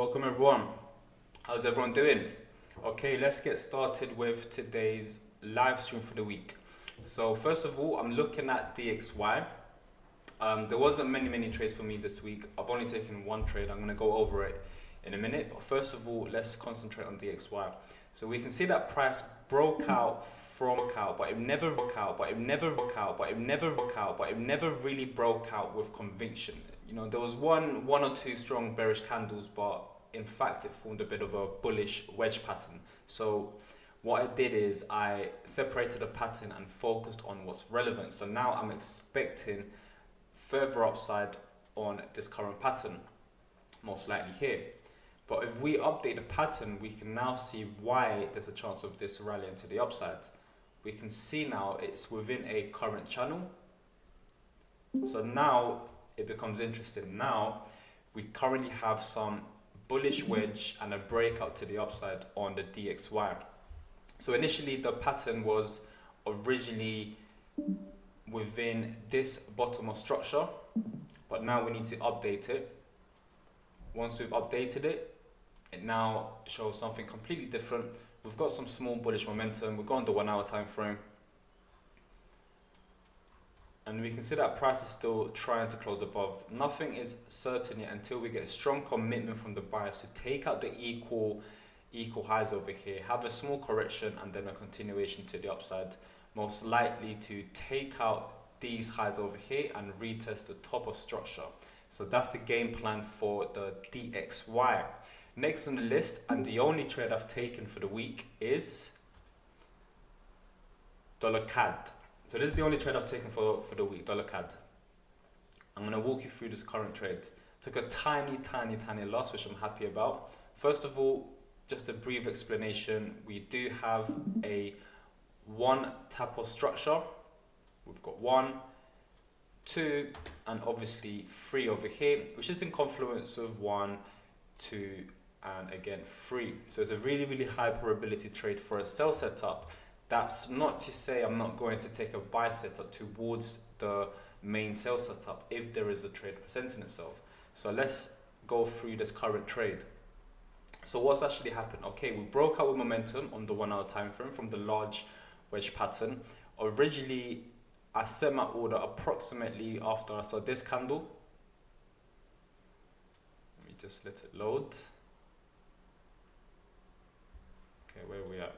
Welcome everyone. How's everyone doing? Okay, let's get started with today's live stream for the week. So first of all, I'm looking at DXY. There wasn't many trades for me this week. I've only taken one trade. I'm going to go over it in a minute. But first of all, let's concentrate on DXY. So we can see that price broke out, but it never really broke out with conviction. You know, there was one or two strong bearish candles, but in fact it formed a bit of a bullish wedge pattern. So what I did is I separated the pattern and focused on what's relevant. So now I'm expecting further upside on this current pattern, most likely here. But if we update the pattern, we can now see why there's a chance of this rallying to the upside. We can see now it's within a current channel. So now it becomes interesting. Now we currently have some bullish wedge and a breakout to the upside on the DXY. So initially the pattern was originally within this bottom of structure, but now we need to update it. Once we've updated it, it now shows something completely different. We've got some small bullish momentum. We've gone the 1 hour time frame. And we can see that price is still trying to close above. Nothing is certain yet until we get a strong commitment from the buyers to take out the equal highs over here, have a small correction and then a continuation to the upside, most likely to take out these highs over here and retest the top of structure. So that's the game plan for the DXY. Next on the list, and the only trade I've taken for the week, is dollar CAD. So this is the only trade I've taken for the week, dollar CAD. I'm going to walk you through this current trade. Took a tiny loss, which I'm happy about. First of all, just a brief explanation. We do have a one tap of structure. We've got 1, 2, and obviously 3 over here, which is in confluence with 1, 2, and again 3. So it's a really high probability trade for a sell setup. That's not to say I'm not going to take a buy setup towards the main sell setup if there is a trade presenting itself. So let's go through this current trade. So what's actually happened? Okay, we broke out with momentum on the 1 hour time frame from the large wedge pattern. Originally I set my order approximately after I saw this candle. Let me just let it load. Okay, where are we at?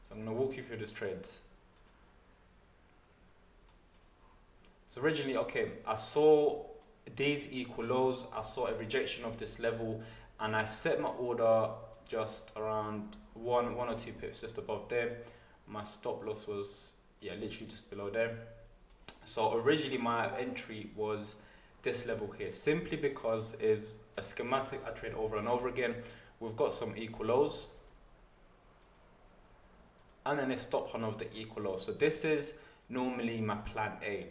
So I'm going to walk you through this trade. So originally, okay, I saw these equal lows, I saw a rejection of this level, and I set my order just around one or two pips just above there. My stop loss was, yeah, literally just below there. So originally my entry was this level here, simply because is a schematic I trade over and over again. We've got some equal lows and then a stop hunt of the equal lows. So this is normally my plan A.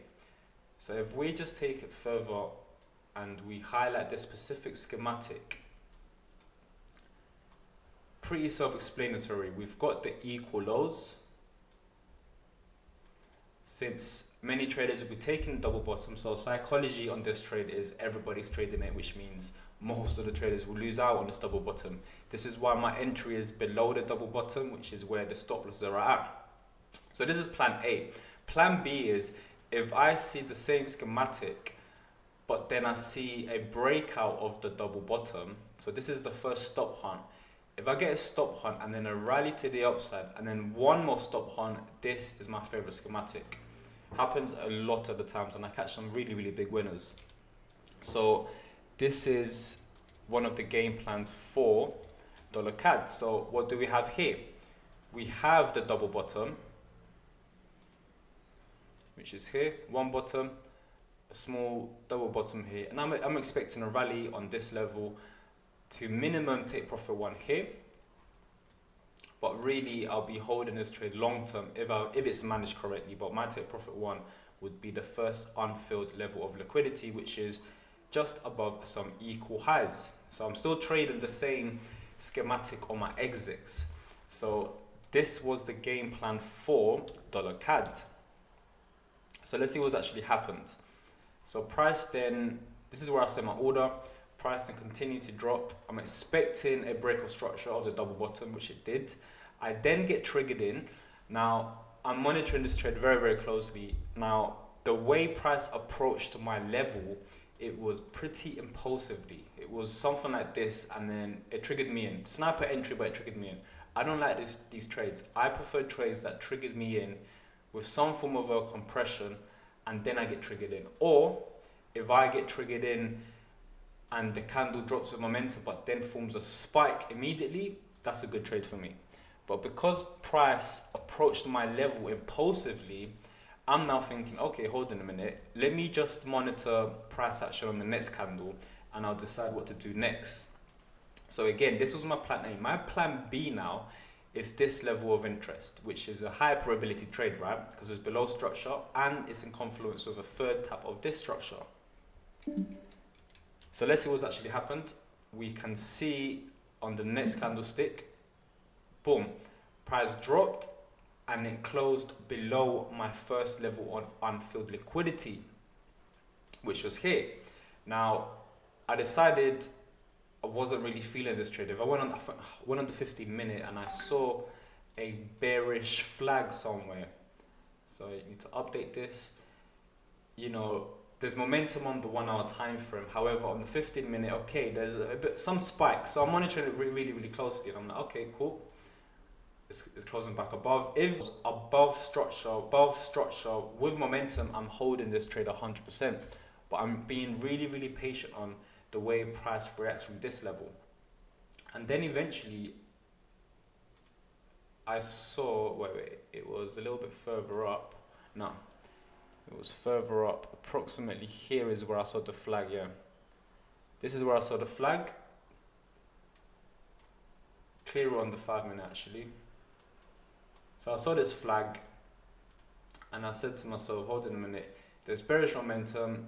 So if we just take it further and we highlight this specific schematic, pretty self-explanatory. We've got the equal lows. Since many traders will be taking double bottom, so psychology on this trade is everybody's trading it, which means most of the traders will lose out on this double bottom. This is why my entry is below the double bottom, which is where the stop losses are at. So this is plan A. Plan B is if I see the same schematic, but then I see a breakout of the double bottom. So this is the first stop hunt. If I get a stop hunt and then a rally to the upside and then one more stop hunt, this is my favorite schematic. Happens a lot of the times and I catch some really big winners. So this is one of the game plans for dollar CAD. So what do we have here? We have the double bottom, which is here, one bottom, a small double bottom here, and I'm expecting a rally on this level to minimum take profit 1 here, but really I'll be holding this trade long term if it's managed correctly. But my take profit 1 would be the first unfilled level of liquidity, which is just above some equal highs. So I'm still trading the same schematic on my exits. So this was the game plan for dollar CAD. So let's see what's actually happened. So price then, this is where I set my order. price then continued to drop. I'm expecting a break of structure of the double bottom, which it did. I then get triggered in. Now, I'm monitoring this trade very, very closely. Now, the way price approached my level, it was pretty impulsively. It was something like this, and then it triggered me in. Sniper entry, but it triggered me in. I don't like these trades. I prefer trades that triggered me in with some form of a compression, and then I get triggered in. Or if I get triggered in and the candle drops with momentum but then forms a spike immediately, that's a good trade for me. But because price approached my level impulsively, I'm now thinking, okay, hold on a minute. Let me just monitor price action on the next candle and I'll decide what to do next. So again, this was my plan A. My plan B now is this level of interest, which is a high probability trade, right? Because it's below structure and it's in confluence with a third tap of this structure. So let's see what's actually happened. We can see on the next candlestick, boom, price dropped and it closed below my first level of unfilled liquidity, which was here. Now, I decided I wasn't really feeling this trade. If I went on the 15-minute and I saw a bearish flag somewhere, so you need to update this. You know, there's momentum on the 1 hour time frame. However, on the 15-minute, okay, there's some spike. So I'm monitoring it really, really closely, and I'm like, okay, cool. It's closing back above. If it's above structure with momentum, I'm holding this trade 100%. But I'm being really, really patient on the way price reacts from this level. And then eventually I saw, wait, it was a little bit further up. No, it was further up. Approximately here is where I saw the flag, yeah. This is where I saw the flag. Clearer on the 5-minute actually. So I saw this flag and I said to myself, hold on a minute, there's bearish momentum,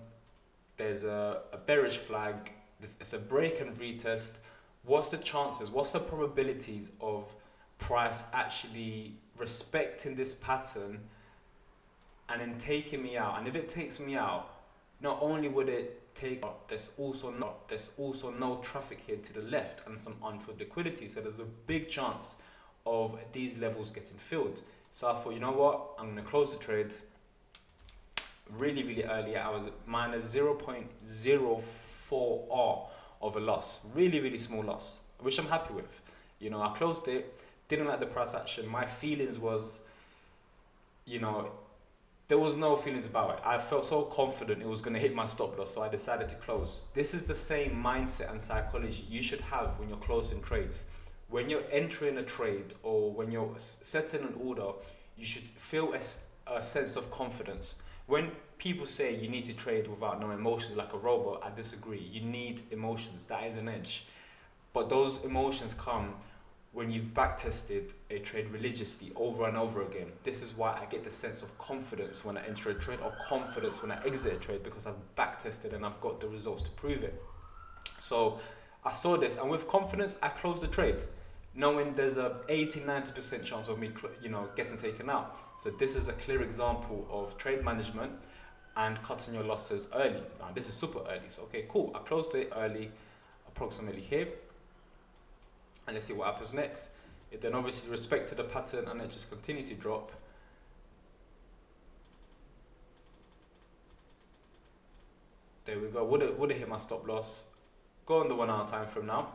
there's a bearish flag, it's a break and retest. What's the chances, what's the probabilities of price actually respecting this pattern and then taking me out? And if it takes me out, not only would it take out, there's also no traffic here to the left and some unfilled liquidity. So there's a big chance of these levels getting filled. So I thought, you know what, I'm going to close the trade really, really early. I was at minus 0.04 R of a loss. Really, really small loss, which I'm happy with. You know, I closed it, didn't like the price action. My feelings was, you know, there was no feelings about it. I felt so confident it was going to hit my stop loss, so I decided to close. This is the same mindset and psychology you should have when you're closing trades. When you're entering a trade or when you're setting an order, you should feel a sense of confidence. When people say you need to trade without no emotions like a robot, I disagree. You need emotions. That is an edge. But those emotions come when you've backtested a trade religiously over and over again. This is why I get the sense of confidence when I enter a trade, or confidence when I exit a trade, because I've backtested and I've got the results to prove it. So I saw this, and with confidence, I closed the trade, knowing there's a 80-90% chance of me, getting taken out. So this is a clear example of trade management and cutting your losses early. Now this is super early, so okay, cool. I closed it early, approximately here, and let's see what happens next. It then obviously respected the pattern, and it just continued to drop. There we go. Would have hit my stop loss. Go on the 1 hour time frame now.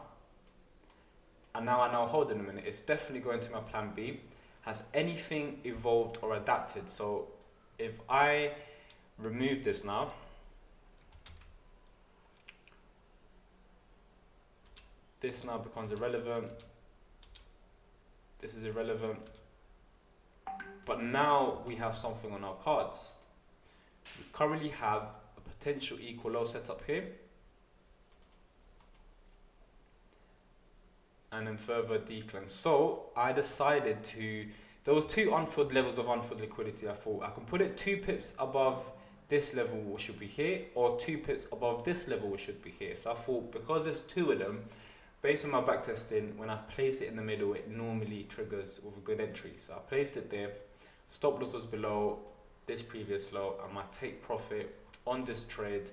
And now I know, hold on a minute, it's definitely going to my plan B. Has anything evolved or adapted? So if I remove this now, this now becomes irrelevant. This is irrelevant. But now we have something on our cards. We currently have a potential equal low setup here. And then further decline. So I decided there was two unfilled levels of unfilled liquidity. I thought I can put it 2 pips above this level, which should be here, or 2 pips above this level, which should be here. So I thought, because there's 2 of them, based on my backtesting, when I place it in the middle, it normally triggers with a good entry. So I placed it there. Stop loss was below this previous low, and my take profit on this trade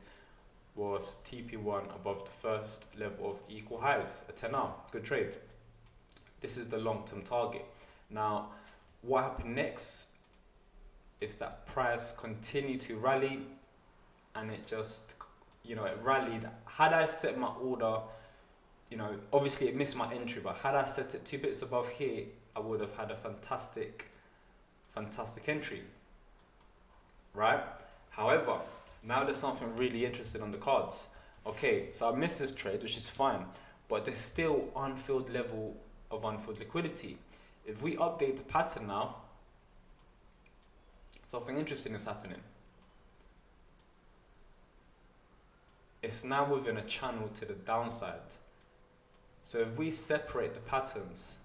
was TP1 above the first level of equal highs, a 10R, good trade. This is the long-term target. Now, what happened next is that price continued to rally, and it just, it rallied. Had I set my order, obviously it missed my entry, but had I set it 2 bits above here, I would have had a fantastic entry, right? However, now there's something really interesting on the cards. Okay, so I missed this trade, which is fine, but there's still unfilled level of unfilled liquidity. If we update the pattern now, something interesting is happening. It's now within a channel to the downside. So if we separate the patterns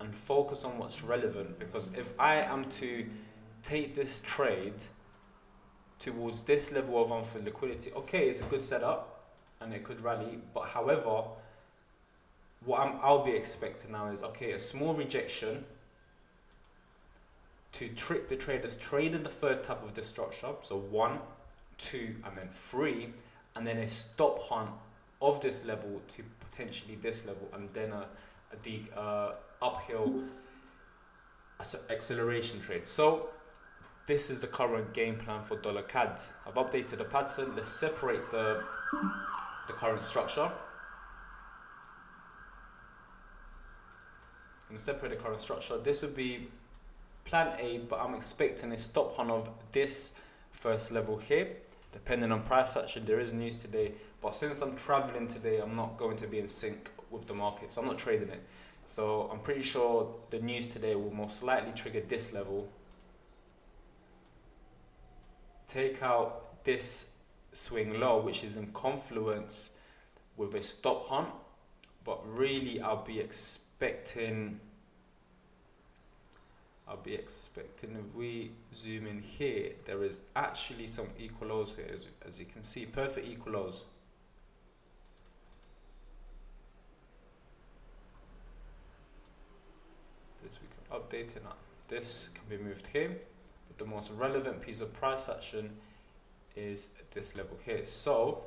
and focus on what's relevant, because if I am to take this trade towards this level of unfilled liquidity, okay, it's a good setup and it could rally, but however, what I'll be expecting now is, okay, a small rejection to trick the traders trading the third type of the structure, so 1, 2, and then 3, and then a stop hunt of this level to potentially this level, and then a uphill acceleration trade. So this is the current game plan for dollar CAD. I've updated the pattern. Let's separate the current structure. I'm going to separate the current structure. This would be plan A, but I'm expecting a stop hunt of this first level here, depending on price action. There is news today, but since I'm traveling today, I'm not going to be in sync with the market, so I'm not trading it. So I'm pretty sure the news today will most likely trigger this level, take out this swing low, which is in confluence with a stop hunt, but really I'll be expecting if we zoom in here, there is actually some equal lows here, as you can see, perfect equal lows. This we can update it now. This can be moved here, but the most relevant piece of price action is this level here. So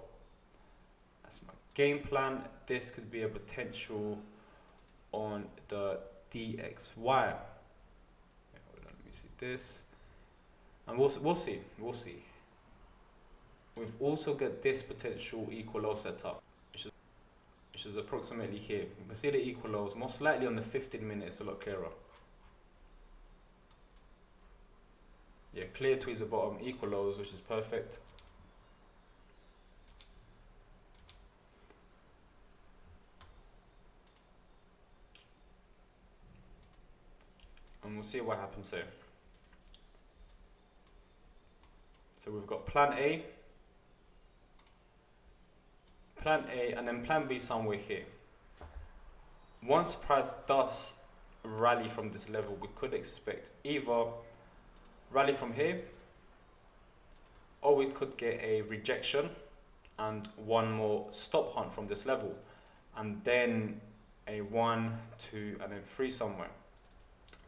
that's my game plan. This could be a potential on the DXY. See this, and we'll see. We've also got this potential equal low setup, which is approximately here. You can see the equal lows, most likely on the 15 minutes, a lot clearer. Yeah, clear towards the bottom, equal lows, which is perfect. And we'll see what happens here. So we've got plan A, and then plan B somewhere here. Once price does rally from this level, we could expect either rally from here, or we could get a rejection and one more stop hunt from this level, and then a 1, 2, and then 3 somewhere.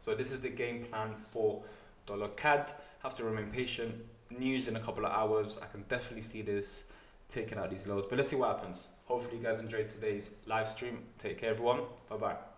So this is the game plan for dollar CAD. Have to remain patient. News in a couple of hours. I can definitely see this taking out these lows, but let's see what happens. Hopefully you guys enjoyed today's live stream. Take care everyone. Bye bye.